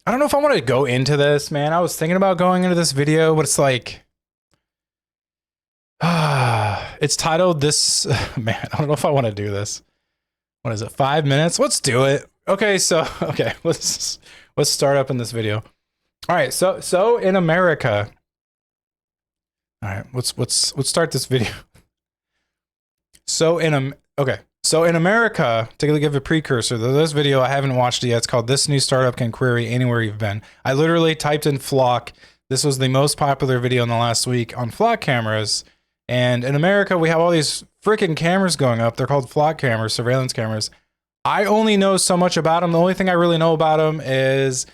I don't know if I want to go into this, man. I was thinking about going into this video, but it's like, it's titled this. Man, I don't know if I want to do this. What is it? 5 minutes? Let's do it. Okay, so okay, let's start up in this video. All right, so in America. All right, let's start this video. So in America, to give a precursor to this video, I haven't watched it yet. It's called "This New Startup Can Query Anywhere You've Been." I literally typed in Flock. This was the most popular video in the last week on Flock cameras. And in America, we have all these freaking cameras going up. They're called Flock cameras, surveillance cameras. I only know so much about them. The only thing I really know about them is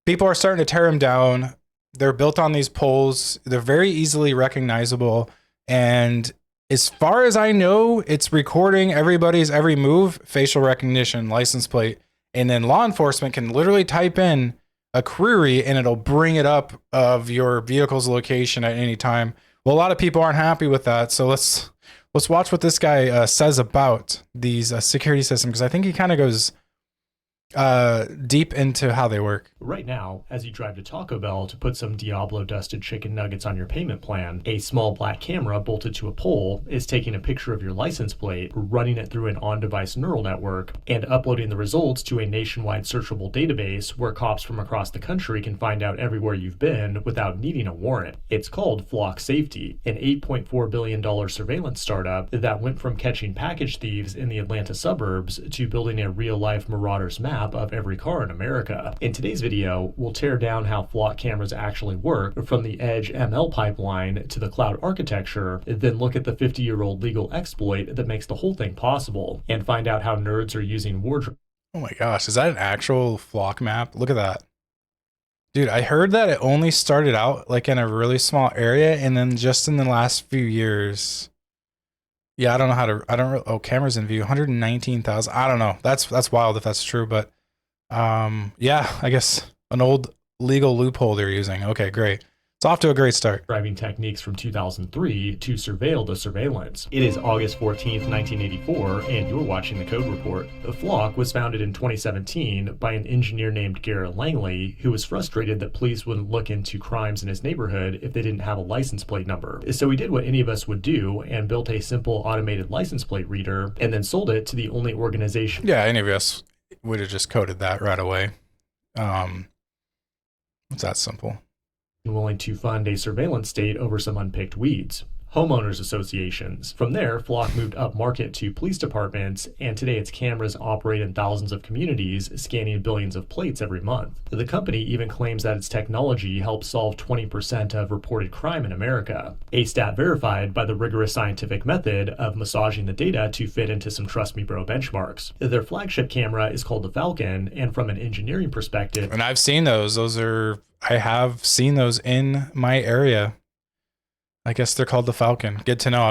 people are starting to tear them down. They're built on these poles. They're very easily recognizable. And as far as I know, it's recording everybody's every move, facial recognition, license plate. And then law enforcement can literally type in a query and it'll bring it up of your vehicle's location at any time. Well, a lot of people aren't happy with that. So let's watch what this guy says about these security systems, because I think he kind of goes deep into how they work. Right now, as you drive to Taco Bell to put some Diablo dusted chicken nuggets on your payment plan, a small black camera bolted to a pole is taking a picture of your license plate, running it through an on-device neural network, and uploading the results to a nationwide searchable database where cops from across the country can find out everywhere you've been without needing a warrant. It's called Flock Safety, an $8.4 billion surveillance startup that went from catching package thieves in the Atlanta suburbs to building a real-life Marauders map of every car in America. In today's video, we'll tear down how Flock cameras actually work from the Edge ML pipeline to the cloud architecture, then look at the 50-year-old legal exploit that makes the whole thing possible, and find out how nerds are using wardrobe. Oh my gosh, is that an actual Flock map? Look at that. Dude, I heard that it only started out like in a really small area, and then just in the last few years. Yeah, I don't know how to, oh, cameras in view, 119,000. I don't know. That's wild if that's true, but yeah, I guess an old legal loophole they're using. Okay, great. It's off to a great start. Driving techniques from 2003 to surveil the surveillance. It is August 14th, 1984, and you're watching The Code Report. The Flock was founded in 2017 by an engineer named Garrett Langley, who was frustrated that police wouldn't look into crimes in his neighborhood if they didn't have a license plate number. So he did what any of us would do and built a simple automated license plate reader and then sold it to the only organization. Yeah, any of us would have just coded that right away. It's that simple. Willing to fund a surveillance state over some unpicked weeds. Homeowners associations. From there, Flock moved up market to police departments, and today its cameras operate in thousands of communities, scanning billions of plates every month. The company even claims that its technology helps solve 20% of reported crime in America, a stat verified by the rigorous scientific method of massaging the data to fit into some Trust Me Bro benchmarks. Their flagship camera is called the Falcon, and from an engineering perspective... And I've seen those. I have seen those in my area. I guess they're called the Falcon. Good to know.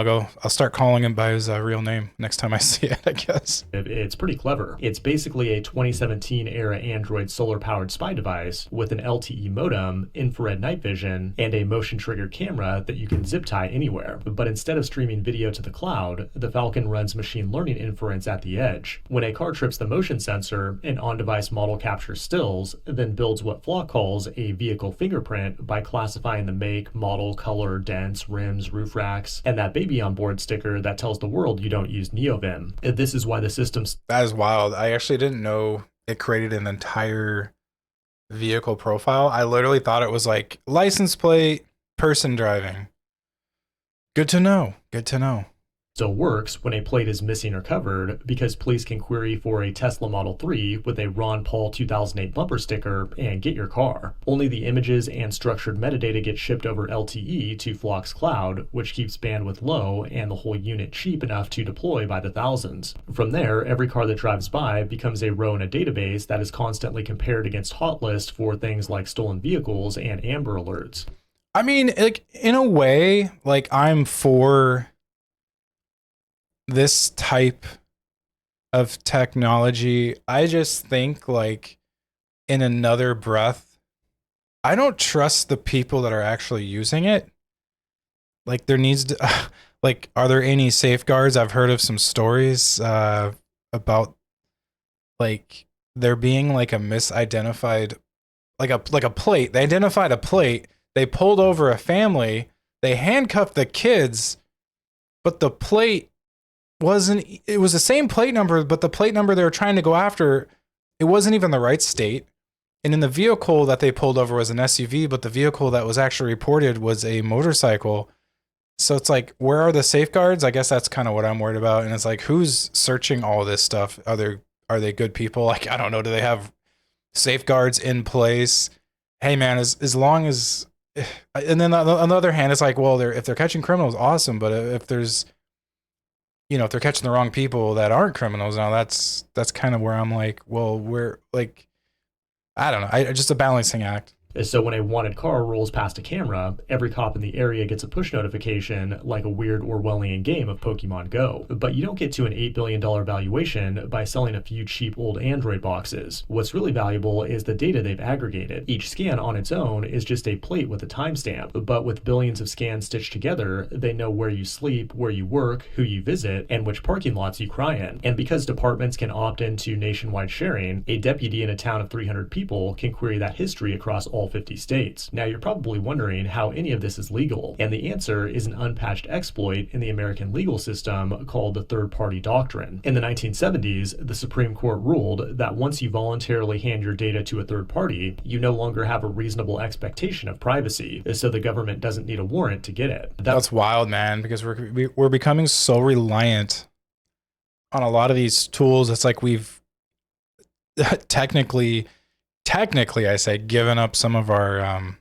I'll start calling him by his real name next time I see it, I guess. It's pretty clever. It's basically a 2017 era Android solar powered spy device with an LTE modem, infrared night vision, and a motion triggered camera that you can zip tie anywhere. But instead of streaming video to the cloud, the Falcon runs machine learning inference at the edge. When a car trips the motion sensor, an on-device model captures stills, then builds what Flock calls a vehicle fingerprint by classifying the make, model, color, dents, rims, roof racks, and that baby on board sticker that tells the world you don't use NeoVim. This is why the system's... That is wild. I actually didn't know it created an entire vehicle profile. I literally thought it was like license plate, person driving. Good to know. Good to know. Still works when a plate is missing or covered, because police can query for a Tesla Model 3 with a Ron Paul 2008 bumper sticker and get your car. Only the images and structured metadata get shipped over LTE to Flock's cloud, which keeps bandwidth low and the whole unit cheap enough to deploy by the thousands. From there, every car that drives by becomes a row in a database that is constantly compared against hot list for things like stolen vehicles and Amber Alerts. I mean, like, in a way, like, I'm for this type of technology. I just think, like, in another breath, I don't trust the people that are actually using it. Like, there needs to, like, are there any safeguards? I've heard of some stories about, like, there being, like, a misidentified like a plate. They identified a plate. They pulled over a family. They handcuffed the kids, but the plate wasn't. It was the same plate number, but the plate number they were trying to go after, it wasn't even the right state. And in the vehicle that they pulled over was an SUV, but the vehicle that was actually reported was a motorcycle. So it's like, where are the safeguards? I guess that's kind of what I'm worried about. And it's like, who's searching all this stuff? Are they good people? Like, I don't know. Do they have safeguards in place? Hey man, as long as, and then on the other hand, it's like, well, if they're catching criminals, awesome. But if there's, if they're catching the wrong people that aren't criminals, now that's kind of where I'm like, well, we're like, I don't know. Just a balancing act. So when a wanted car rolls past a camera, every cop in the area gets a push notification like a weird Orwellian game of Pokemon Go. But you don't get to an $8 billion valuation by selling a few cheap old Android boxes. What's really valuable is the data they've aggregated. Each scan on its own is just a plate with a timestamp, but with billions of scans stitched together, they know where you sleep, where you work, who you visit, and which parking lots you cry in. And because departments can opt into nationwide sharing, a deputy in a town of 300 people can query that history across all 50 states. Now you're probably wondering how any of this is legal, and the answer is an unpatched exploit in the American legal system called the third-party doctrine. In the 1970s, the Supreme Court ruled that once you voluntarily hand your data to a third party, you no longer have a reasonable expectation of privacy, so the government doesn't need a warrant to get it. That's wild, man, because we're becoming so reliant on a lot of these tools. It's like we've technically I say, given up some of our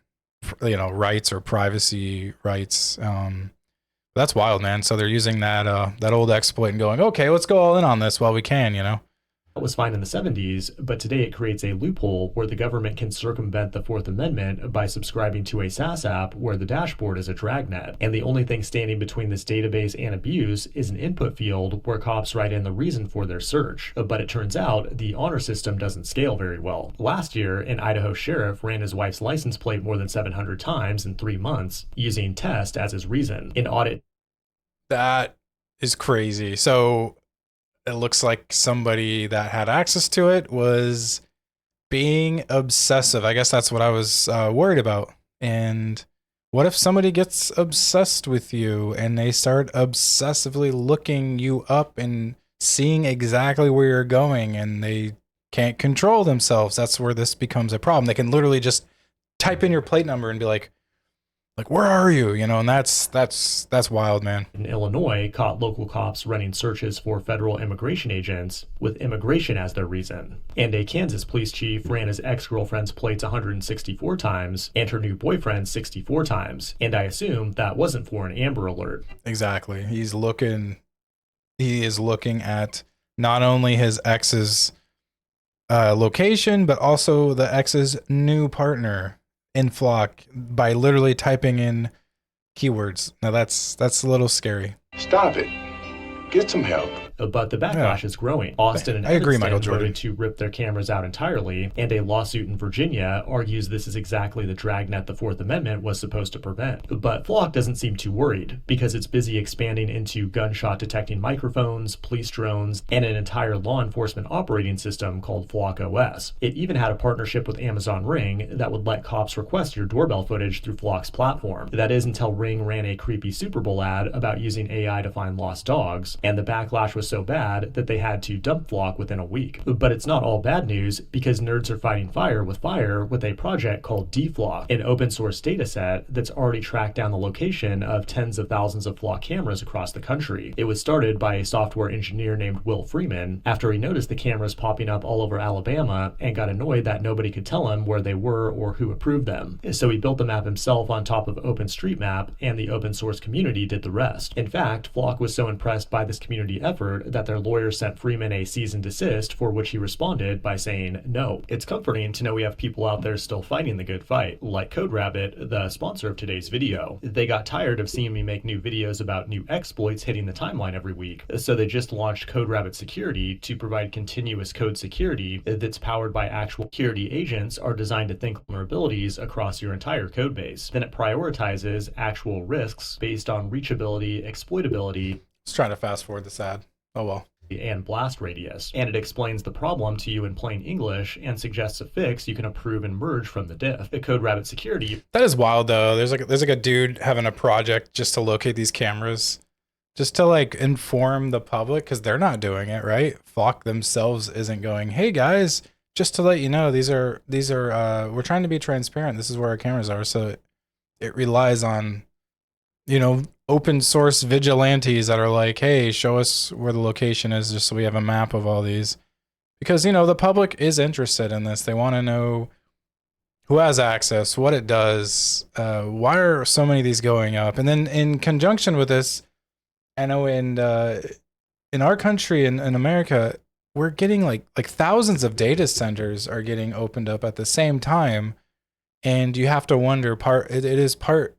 rights or privacy rights. That's wild, man. So they're using that old exploit and going, okay, let's go all in on this while we can, That was fine in the 70s, but today it creates a loophole where the government can circumvent the Fourth Amendment by subscribing to a SaaS app where the dashboard is a dragnet. And the only thing standing between this database and abuse is an input field where cops write in the reason for their search. But it turns out the honor system doesn't scale very well. Last year, an Idaho sheriff ran his wife's license plate more than 700 times in 3 months using test as his reason. An audit. That is crazy. So it looks like somebody that had access to it was being obsessive. I guess that's what I was worried about. And what if somebody gets obsessed with you and they start obsessively looking you up and seeing exactly where you're going and they can't control themselves? That's where this becomes a problem. They can literally just type in your plate number and be like, where are you? And that's wild, man. In Illinois, caught local cops running searches for federal immigration agents with immigration as their reason. And a Kansas police chief ran his ex-girlfriend's plates 164 times and her new boyfriend 64 times. And I assume that wasn't for an Amber Alert. Exactly. He is looking at not only his ex's location, but also the ex's new partner in Flock by literally typing in keywords. Now that's a little scary. Stop it. Get some help. But the backlash is growing. Austin and I agree, Evanston Michael Jordan. voted to rip their cameras out entirely, and a lawsuit in Virginia argues this is exactly the dragnet the Fourth Amendment was supposed to prevent. But Flock doesn't seem too worried, because it's busy expanding into gunshot detecting microphones, police drones, and an entire law enforcement operating system called Flock OS. It even had a partnership with Amazon Ring that would let cops request your doorbell footage through Flock's platform. That is until Ring ran a creepy Super Bowl ad about using AI to find lost dogs, and the backlash was so bad that they had to dump Flock within a week. But it's not all bad news, because nerds are fighting fire with a project called DFlock, an open source data set that's already tracked down the location of tens of thousands of Flock cameras across the country. It was started by a software engineer named Will Freeman after he noticed the cameras popping up all over Alabama and got annoyed that nobody could tell him where they were or who approved them. So he built the map himself on top of OpenStreetMap, and the open source community did the rest. In fact, Flock was so impressed by this community effort that their lawyer sent Freeman a cease and desist, for which he responded by saying no. It's comforting to know we have people out there still fighting the good fight, like CodeRabbit, the sponsor of today's video. They got tired of seeing me make new videos about new exploits hitting the timeline every week, so they just launched CodeRabbit Security to provide continuous code security that's powered by actual security agents are designed to think vulnerabilities across your entire code base. Then it prioritizes actual risks based on reachability, exploitability. Let's try to fast forward this ad. Oh well. and blast radius, and it explains the problem to you in plain English and suggests a fix you can approve and merge from the diff. The CodeRabbit security. That is wild though. There's like a dude having a project just to locate these cameras, just to like inform the public, because they're not doing it, right? Flock themselves isn't going, hey guys, just to let you know, these are we're trying to be transparent. This is where our cameras are. So it relies on, open source vigilantes that are like, hey, show us where the location is just so we have a map of all these. Because, the public is interested in this. They want to know who has access, what it does, why are so many of these going up. And then in conjunction with this, I know in our country, in America, we're getting like thousands of data centers are getting opened up at the same time. And you have to wonder, it is part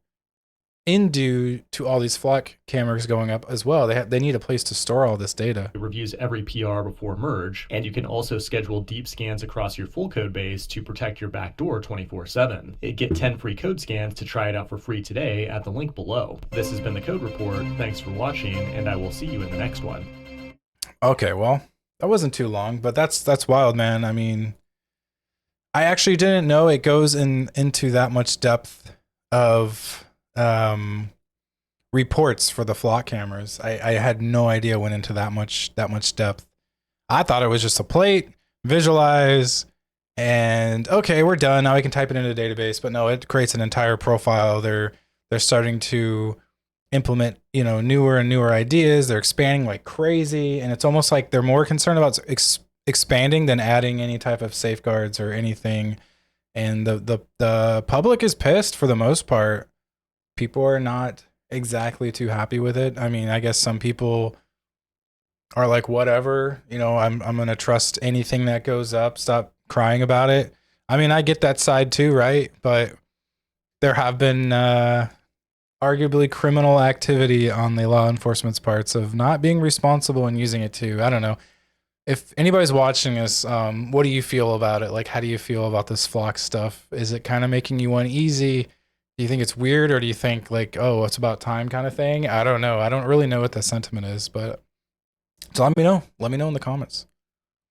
due to all these flock cameras going up as well. They need a place to store all this data. It reviews every PR before merge, and you can also schedule deep scans across your full code base to protect your backdoor 24/7. Get 10 free code scans to try it out for free today at the link below. This has been the Code Report. Thanks for watching, and I will see you in the next one. Okay, well, that wasn't too long, but that's wild, man. I mean, I actually didn't know it goes into that much depth of reports for the flock cameras. I had no idea it went into that much depth. I thought it was just a plate, visualize, and okay, we're done. Now we can type it into the database. But no, it creates an entire profile. They're starting to implement, newer and newer ideas. They're expanding like crazy, and it's almost like they're more concerned about expanding than adding any type of safeguards or anything. And the public is pissed for the most part. People are not exactly too happy with it. I mean, I guess some people are like, whatever, I'm going to trust anything that goes up. Stop crying about it. I mean, I get that side too, right? But there have been arguably criminal activity on the law enforcement's parts of not being responsible and using it too. I don't know. If anybody's watching this, what do you feel about it? Like, how do you feel about this flock stuff? Is it kind of making you uneasy? Do you think it's weird, or do you think like, oh, it's about time kind of thing? I don't know. I don't really know what the sentiment is, but so let me know. Let me know in the comments.